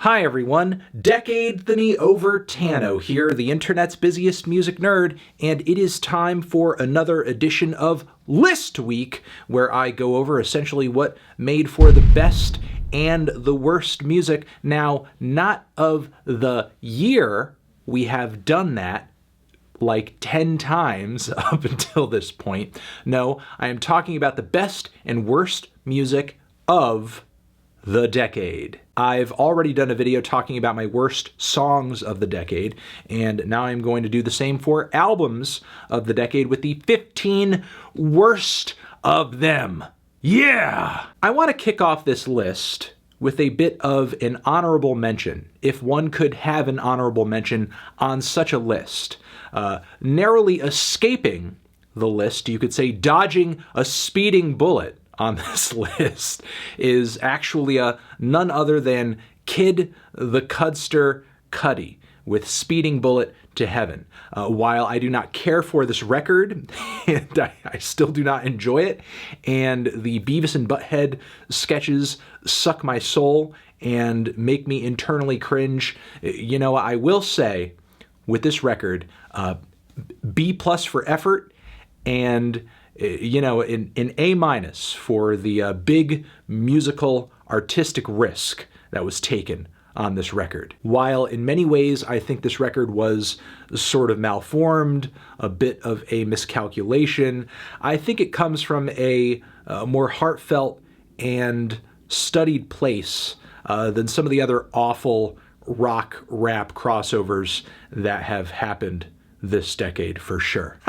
Hi everyone, Decade over Tano here, the internet's busiest music nerd, and it is time for another edition of List Week, where I go over essentially what made for the best and the worst music. Now, not of the year, we have done that like 10 times up until this point. No, I am talking about the best and worst music of the decade. I've already done a video talking about my worst songs of the decade, and now I'm going to do the same for albums of the decade with the 15 worst of them. Yeah! I want to kick off this list with a bit of an honorable mention, if one could have an honorable mention on such a list. Narrowly escaping the list, you could say dodging a speeding bullet on this list, is actually none other than Kid the Cudster Cudi with Speeding Bullet to Heaven. While I do not care for this record, and I still do not enjoy it, and the Beavis and Butthead sketches suck my soul and make me internally cringe, you know, I will say with this record, B+ for effort, and you know, an A- for the big musical artistic risk that was taken on this record. While in many ways I think this record was sort of malformed, a bit of a miscalculation, I think it comes from a more heartfelt and studied place than some of the other awful rock rap crossovers that have happened this decade for sure.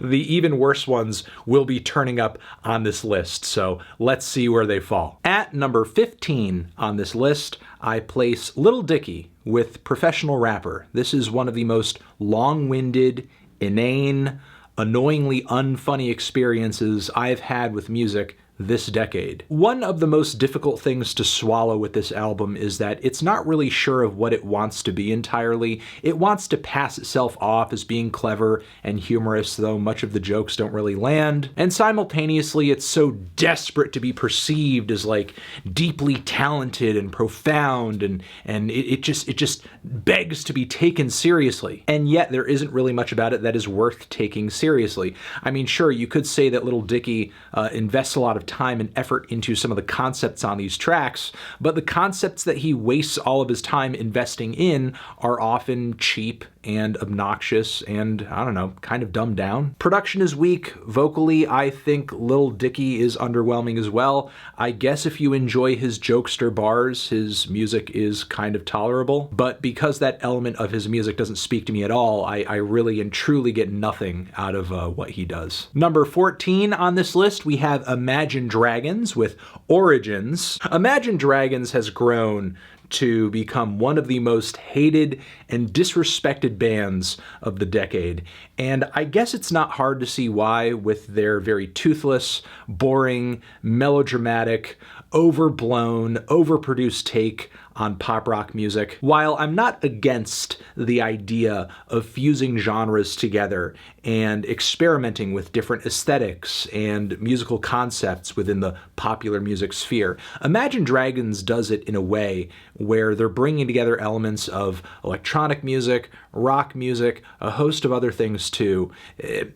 The even worse ones will be turning up on this list, so let's see where they fall. At number 15 on this list, I place Lil Dicky with Professional Rapper. This is one of the most long-winded, inane, annoyingly unfunny experiences I've had with music this decade. One of the most difficult things to swallow with this album is that it's not really sure of what it wants to be entirely. It wants to pass itself off as being clever and humorous, though much of the jokes don't really land. And simultaneously, it's so desperate to be perceived as like deeply talented and profound, and it just begs to be taken seriously. And yet there isn't really much about it that is worth taking seriously. I mean, sure, you could say that Lil Dicky invests a lot of time and effort into some of the concepts on these tracks, but the concepts that he wastes all of his time investing in are often cheap and obnoxious and, I don't know, kind of dumbed down. Production is weak. Vocally, I think Lil Dicky is underwhelming as well. I guess if you enjoy his jokester bars, his music is kind of tolerable, but because that element of his music doesn't speak to me at all, I really and truly get nothing out of what he does. Number 14 on this list, we have Imagine Dragons with Origins. Imagine Dragons has grown to become one of the most hated and disrespected bands of the decade. And I guess it's not hard to see why, with their very toothless, boring, melodramatic, overblown, overproduced take on pop rock music. While I'm not against the idea of fusing genres together and experimenting with different aesthetics and musical concepts within the popular music sphere, Imagine Dragons does it in a way where they're bringing together elements of electronic music, rock music, a host of other things too,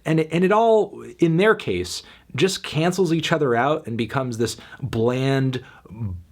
and it all, in their case, just cancels each other out and becomes this bland,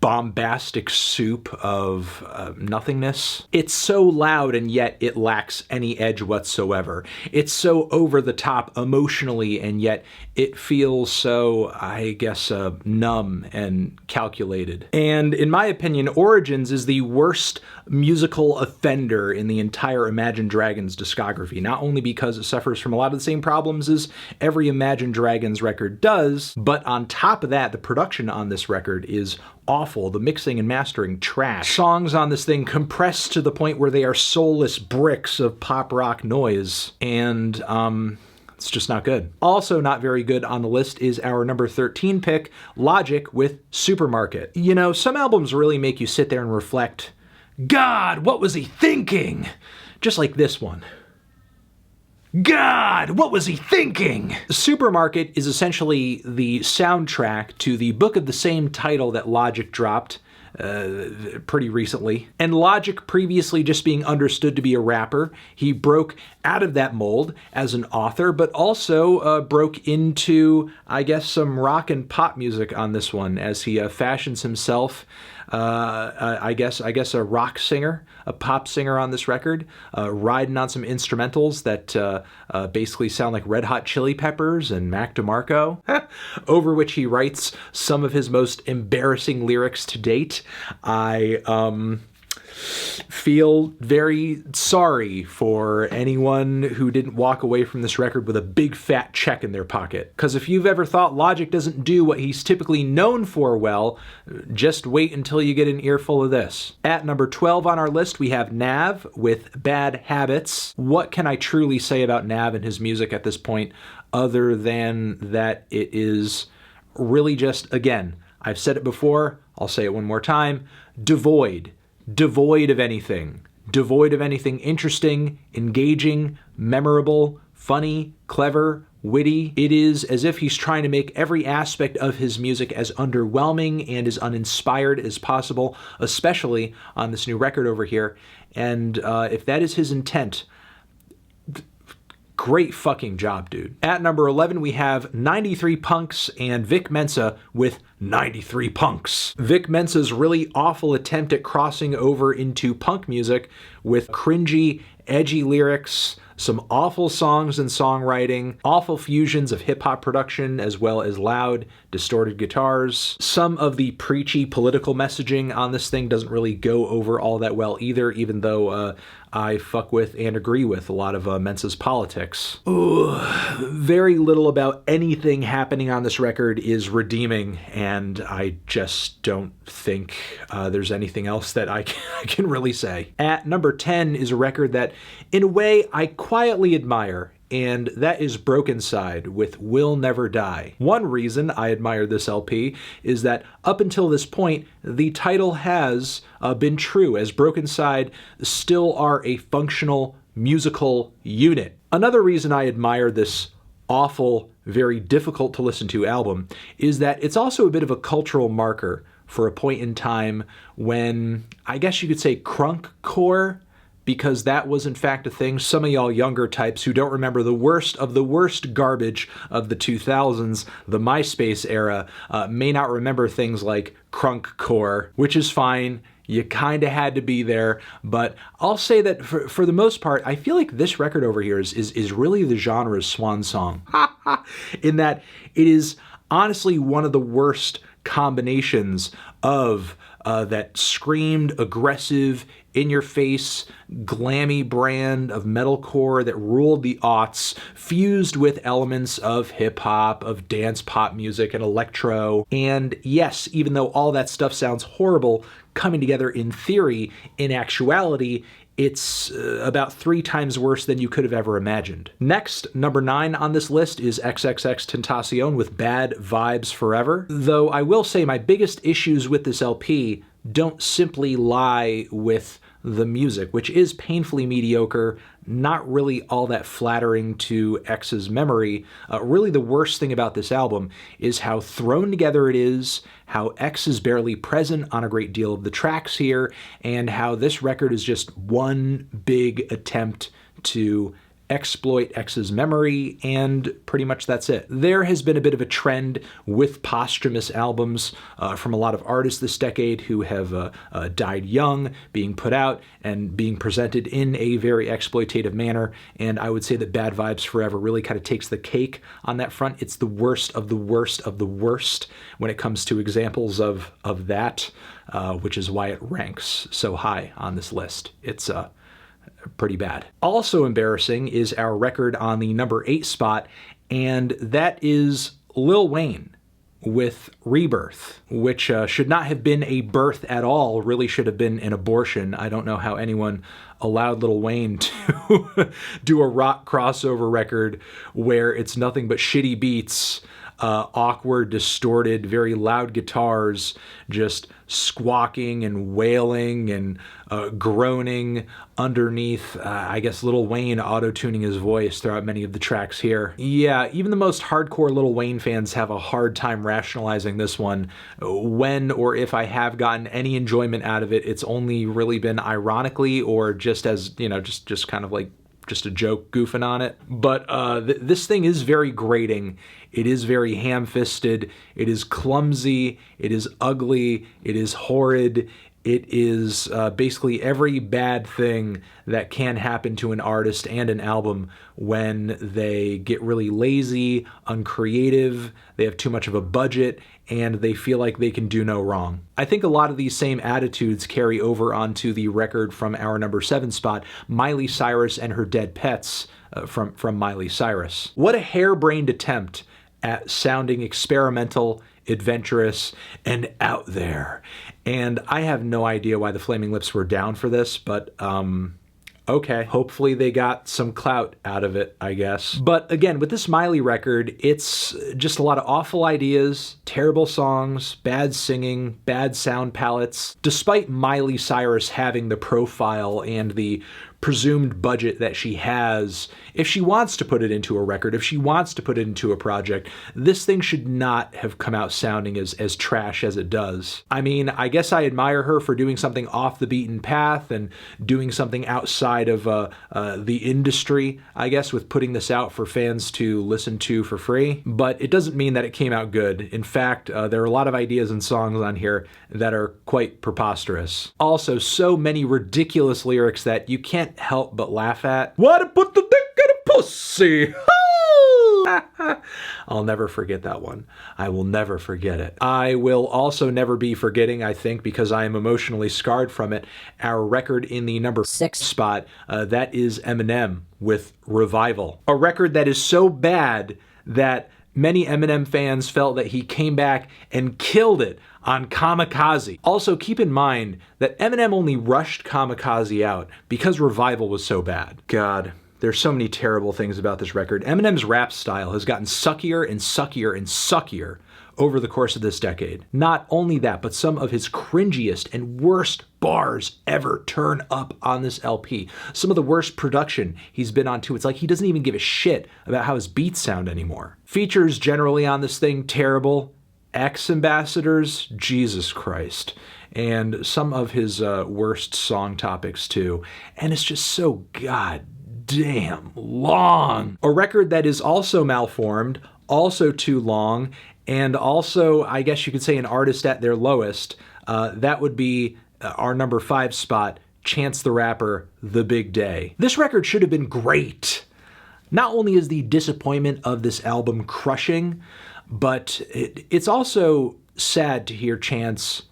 bombastic soup of nothingness. It's so loud and yet it lacks any edge whatsoever. It's so over the top emotionally and yet it feels so, I guess, numb and calculated. And in my opinion, Origins is the worst musical offender in the entire Imagine Dragons discography, not only because it suffers from a lot of the same problems as every Imagine Dragons record does, but on top of that, the production on this record is awful. The mixing and mastering, trash. Songs on this thing compressed to the point where they are soulless bricks of pop rock noise, and it's just not good. Also not very good on the list is our number 13 pick, Logic with Supermarket. You know, some albums really make you sit there and reflect, God, what was he thinking? Just like this one. God, what was he thinking? Supermarket is essentially the soundtrack to the book of the same title that Logic dropped pretty recently. And Logic, previously just being understood to be a rapper, he broke out of that mold as an author, but also broke into, I guess, some rock and pop music on this one, as he fashions himself, I guess a rock singer, a pop singer on this record, riding on some instrumentals that basically sound like Red Hot Chili Peppers and Mac DeMarco, over which he writes some of his most embarrassing lyrics to date. I feel very sorry for anyone who didn't walk away from this record with a big fat check in their pocket. Because if you've ever thought Logic doesn't do what he's typically known for well, just wait until you get an earful of this. At number 12 on our list, we have Nav with Bad Habits. What can I truly say about Nav and his music at this point, other than that it is really just, again, I've said it before, I'll say it one more time, devoid of anything interesting, engaging, memorable, funny, clever, witty. It is as if he's trying to make every aspect of his music as underwhelming and as uninspired as possible, especially on this new record over here. And if that is his intent, great fucking job, dude. At number 11, we have 93 Punks and Vic Mensa with 93 Punks. Vic Mensa's really awful attempt at crossing over into punk music with cringy, edgy lyrics, some awful songs and songwriting, awful fusions of hip-hop production, as well as loud, distorted guitars. Some of the preachy political messaging on this thing doesn't really go over all that well either, even though I fuck with and agree with a lot of Mensa's politics. Ooh, very little about anything happening on this record is redeeming, and I just don't think there's anything else that I can really say. At number 10 is a record that, in a way, I quietly admire, and that is brokeNCYDE with Will Never Die. One reason I admire this LP is that up until this point, the title has been true, as brokeNCYDE still are a functional musical unit. Another reason I admire this awful, very difficult to listen to album is that it's also a bit of a cultural marker for a point in time when, I guess you could say, crunkcore, because that was in fact a thing. Some of y'all younger types who don't remember the worst of the worst garbage of the 2000s, the MySpace era, may not remember things like crunkcore, which is fine. You kind of had to be there, but I'll say that for the most part, I feel like this record over here is really the genre's swan song, in that it is honestly one of the worst combinations of that screamed, aggressive, in-your-face, glammy brand of metalcore that ruled the aughts, fused with elements of hip-hop, of dance pop music, and electro. And yes, even though all that stuff sounds horrible coming together in theory, in actuality, it's about 3 times worse than you could have ever imagined. Next, number 9 on this list is XXXTENTACION with Bad Vibes Forever. Though I will say my biggest issues with this LP don't simply lie with the music, which is painfully mediocre, not really all that flattering to X's memory. Really the worst thing about this album is how thrown together it is, how X is barely present on a great deal of the tracks here, and how this record is just one big attempt to exploit X's memory, and pretty much that's it. There has been a bit of a trend with posthumous albums from a lot of artists this decade who have died young, being put out and being presented in a very exploitative manner, and I would say that Bad Vibes Forever really kind of takes the cake on that front. It's the worst of the worst of the worst when it comes to examples of that, which is why it ranks so high on this list. It's pretty bad. Also embarrassing is our record on the number 8 spot, and that is Lil Wayne with Rebirth, which should not have been a birth at all, really should have been an abortion. I don't know how anyone allowed Lil Wayne to do a rock crossover record where it's nothing but shitty beats, awkward, distorted, very loud guitars just squawking and wailing and groaning underneath, I guess, Lil Wayne auto-tuning his voice throughout many of the tracks here. Yeah, even the most hardcore Lil Wayne fans have a hard time rationalizing this one. When or if I have gotten any enjoyment out of it, it's only really been ironically or just as, you know, just kind of like just a joke goofing on it. But this thing is very grating. It is very ham-fisted. It is clumsy. It is ugly. It is horrid. It is basically every bad thing that can happen to an artist and an album when they get really lazy, uncreative, they have too much of a budget, and they feel like they can do no wrong. I think a lot of these same attitudes carry over onto the record from our number 7 spot, Miley Cyrus and Her Dead Pets, from Miley Cyrus. What a harebrained attempt at sounding experimental, adventurous, and out there. And I have no idea why the Flaming Lips were down for this, but okay. Hopefully they got some clout out of it, I guess. But again, with this Miley record, it's just a lot of awful ideas, terrible songs, bad singing, bad sound palettes. Despite Miley Cyrus having the profile and the presumed budget that she has, if she wants to put it into a record, if she wants to put it into a project, this thing should not have come out sounding as trash as it does. I mean, I guess I admire her for doing something off the beaten path and doing something outside of the industry, I guess, with putting this out for fans to listen to for free, but it doesn't mean that it came out good. In fact, there are a lot of ideas and songs on here that are quite preposterous. Also, so many ridiculous lyrics that you can't help but laugh at. What a put the dick in a pussy! I'll never forget that one. I will never forget it. I will also never be forgetting, I think, because I am emotionally scarred from it, our record in the number 6 spot. That is Eminem with Revival. A record that is so bad that many Eminem fans felt that he came back and killed it on Kamikaze. Also, keep in mind that Eminem only rushed Kamikaze out because Revival was so bad. God, there's so many terrible things about this record. Eminem's rap style has gotten suckier and suckier and suckier over the course of this decade. Not only that, but some of his cringiest and worst bars ever turn up on this LP. Some of the worst production he's been on too. It's like he doesn't even give a shit about how his beats sound anymore. Features generally on this thing, terrible. Ex-ambassadors, Jesus Christ. And some of his worst song topics too. And it's just so goddamn long. A record that is also malformed, also too long, and also, I guess you could say, an artist at their lowest. That would be our number 5 spot, Chance the Rapper, The Big Day. This record should have been great. Not only is the disappointment of this album crushing, but it's also sad to hear Chance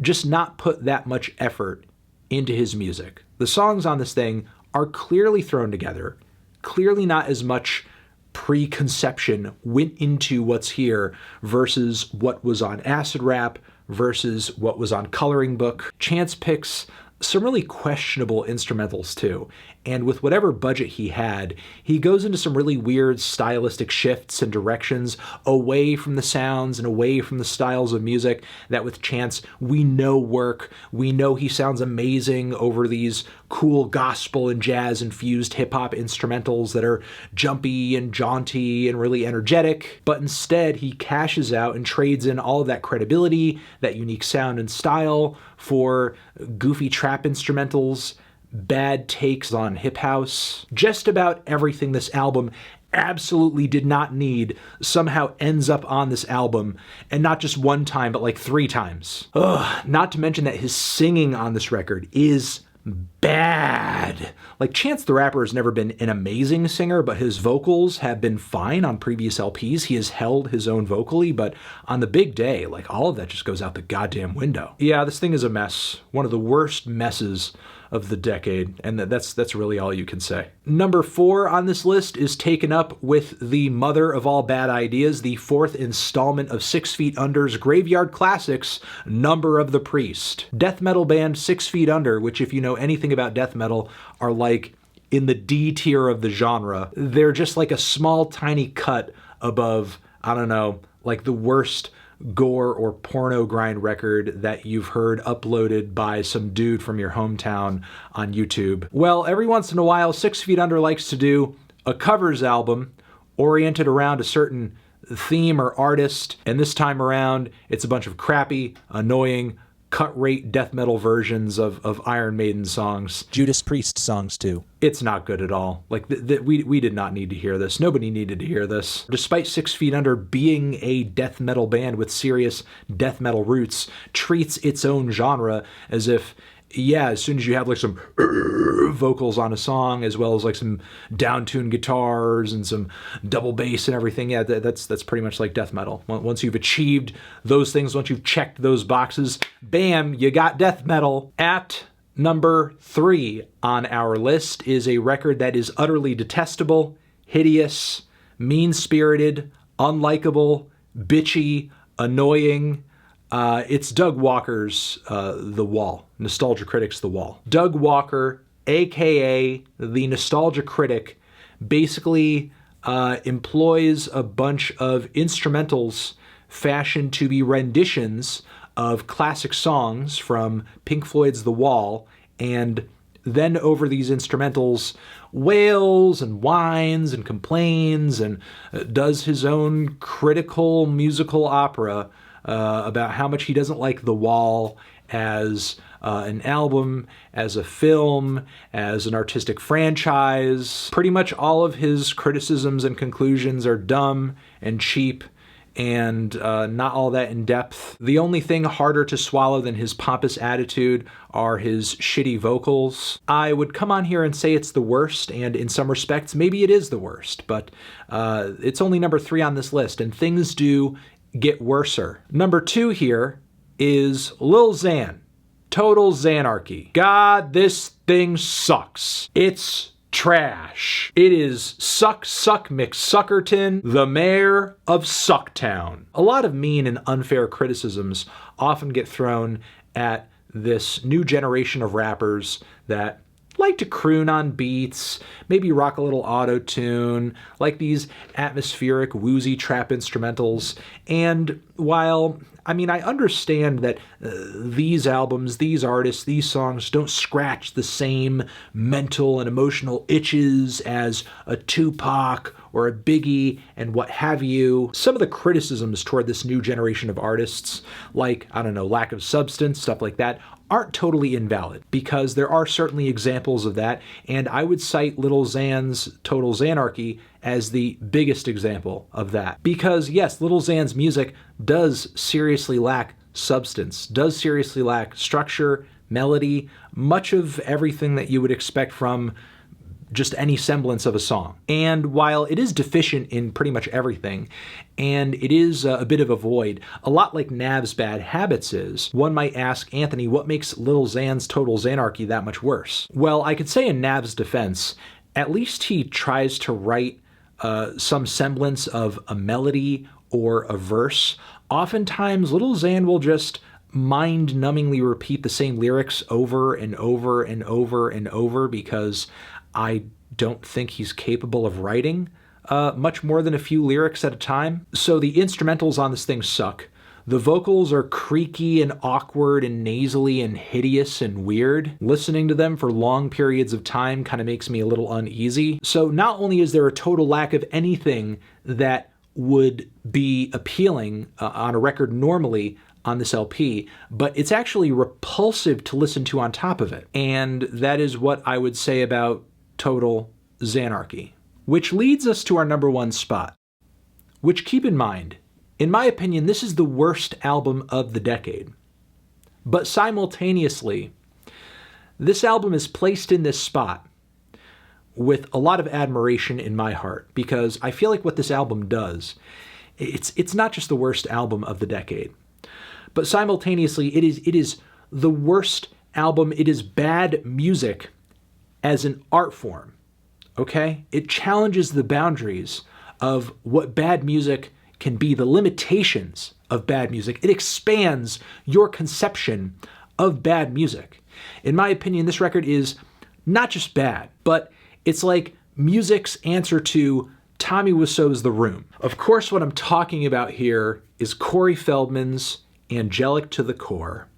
just not put that much effort into his music. The songs on this thing are clearly thrown together, clearly not as much preconception went into what's here versus what was on Acid Rap versus what was on Coloring Book. Chance picks some really questionable instrumentals too. And with whatever budget he had, he goes into some really weird stylistic shifts and directions away from the sounds and away from the styles of music that with Chance we know work. We know he sounds amazing over these cool gospel and jazz infused hip hop instrumentals that are jumpy and jaunty and really energetic. But instead he cashes out and trades in all of that credibility, that unique sound and style for goofy trap instrumentals, bad takes on hip house. Just about everything this album absolutely did not need somehow ends up on this album, and not just one time, but like 3 times. Ugh, not to mention that his singing on this record is bad. Like, Chance the Rapper has never been an amazing singer, but his vocals have been fine on previous LPs. He has held his own vocally, but on The Big Day, like, all of that just goes out the goddamn window. Yeah, this thing is a mess. One of the worst messes of the decade, and that's really all you can say. Number 4 on this list is taken up with the mother of all bad ideas, the 4th installment of 6 Feet Under's Graveyard Classics, Number of the Priest. Death metal band 6 Feet Under, which if you know anything about death metal, are like in the D tier of the genre. They're just like a small tiny cut above I don't know, like the worst gore or porno grind record that you've heard uploaded by some dude from your hometown on YouTube. Well, every once in a while, 6 Feet Under likes to do a covers album oriented around a certain theme or artist, and this time around, it's a bunch of crappy, annoying, cut-rate death metal versions of Iron Maiden songs. Judas Priest songs, too. It's not good at all. Like, we did not need to hear this. Nobody needed to hear this. Despite 6 Feet Under being a death metal band with serious death metal roots, treats its own genre as if, yeah, as soon as you have like some vocals on a song, as well as like some down-tuned guitars and some double bass and everything, yeah, that's pretty much like death metal. Once you've achieved those things, once you've checked those boxes, bam, you got death metal. At number 3 on our list is a record that is utterly detestable, hideous, mean-spirited, unlikable, bitchy, annoying. It's Doug Walker's The Wall, Nostalgia Critic's The Wall. Doug Walker, aka the Nostalgia Critic, basically employs a bunch of instrumentals fashioned to be renditions of classic songs from Pink Floyd's The Wall, and then over these instrumentals wails and whines and complains and does his own critical musical opera about how much he doesn't like The Wall as an album, as a film, as an artistic franchise. Pretty much all of his criticisms and conclusions are dumb and cheap and not all that in depth. The only thing harder to swallow than his pompous attitude are his shitty vocals. I would come on here and say it's the worst, and in some respects, maybe it is the worst, but it's only number 3 on this list, and things do get worser. Number 2 here is Lil Xan, Total Xanarchy. God, this thing sucks. It's trash. It is Suck McSuckerton, the mayor of Sucktown. A lot of mean and unfair criticisms often get thrown at this new generation of rappers that like to croon on beats, maybe rock a little auto-tune, like these atmospheric, woozy trap instrumentals. And while, I understand that these albums, these artists, these songs don't scratch the same mental and emotional itches as a Tupac or a Biggie and what have you. Some of the criticisms toward this new generation of artists, like, lack of substance, stuff like that, aren't totally invalid, because there are certainly examples of that, and I would cite Lil Xan's Total Xanarchy as the biggest example of that. Because yes, Lil Xan's music does seriously lack substance, does seriously lack structure, melody, much of everything that you would expect from just any semblance of a song. And while it is deficient in pretty much everything, and it is a bit of a void, a lot like Nav's Bad Habits is, one might ask, Anthony, what makes Lil Xan's Total Xanarchy that much worse? Well, I could say in Nav's defense, at least he tries to write some semblance of a melody or a verse. Oftentimes, Lil Xan will just mind-numbingly repeat the same lyrics over and over and over and over, because I don't think he's capable of writing much more than a few lyrics at a time. So the instrumentals on this thing suck. The vocals are creaky and awkward and nasally and hideous and weird. Listening to them for long periods of time kind of makes me a little uneasy. So not only is there a total lack of anything that would be appealing on a record normally on this LP, but it's actually repulsive to listen to on top of it. And that is what I would say about Total Xanarchy. Which leads us to our number 1 spot. Which, keep in mind, in my opinion, this is the worst album of the decade. But simultaneously, this album is placed in this spot with a lot of admiration in my heart, because I feel like what this album does, it's not just the worst album of the decade, but simultaneously it is the worst album. It is bad music as an art form, okay? It challenges the boundaries of what bad music can be, the limitations of bad music. It expands your conception of bad music. In my opinion, this record is not just bad, but it's like music's answer to Tommy Wiseau's The Room. Of course, what I'm talking about here is Corey Feldman's Angelic to the Core,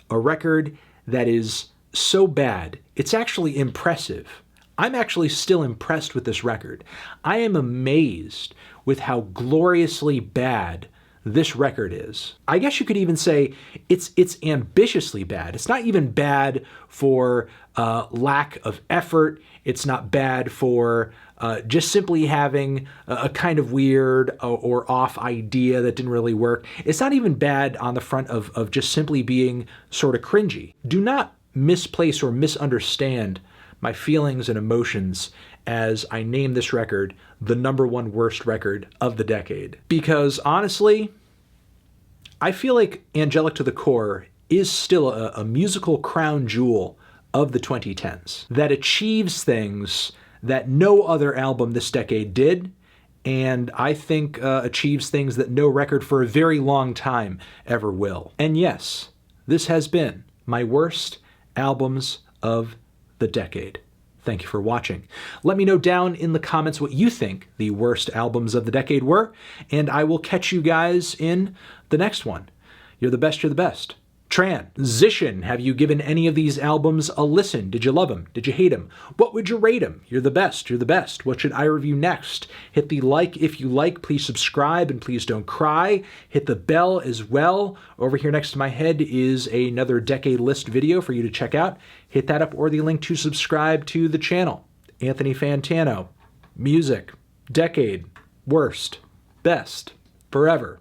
a record that is so bad, it's actually impressive. I'm actually still impressed with this record. I am amazed with how gloriously bad this record is. I guess you could even say it's ambitiously bad. It's not even bad for lack of effort. It's not bad for just simply having a kind of weird or off idea that didn't really work. It's not even bad on the front of just simply being sort of cringy. Do not misplace or misunderstand my feelings and emotions as I name this record the #1 worst record of the decade. Because honestly, I feel like Angelic to the Core is still a musical crown jewel of the 2010s that achieves things that no other album this decade did, and I think achieves things that no record for a very long time ever will. And yes, this has been my worst albums of the decade. Thank you for watching. Let me know down in the comments what you think the worst albums of the decade were, and I will catch you guys in the next one. You're the best, you're the best. Transition. Have you given any of these albums a listen? Did you love them? Did you hate them? What would you rate them? You're the best. You're the best. What should I review next? Hit the like if you like. Please subscribe and please don't cry. Hit the bell as well. Over here next to my head is another decade list video for you to check out. Hit that up or the link to subscribe to the channel. Anthony Fantano. Music. Decade. Worst. Best. Forever.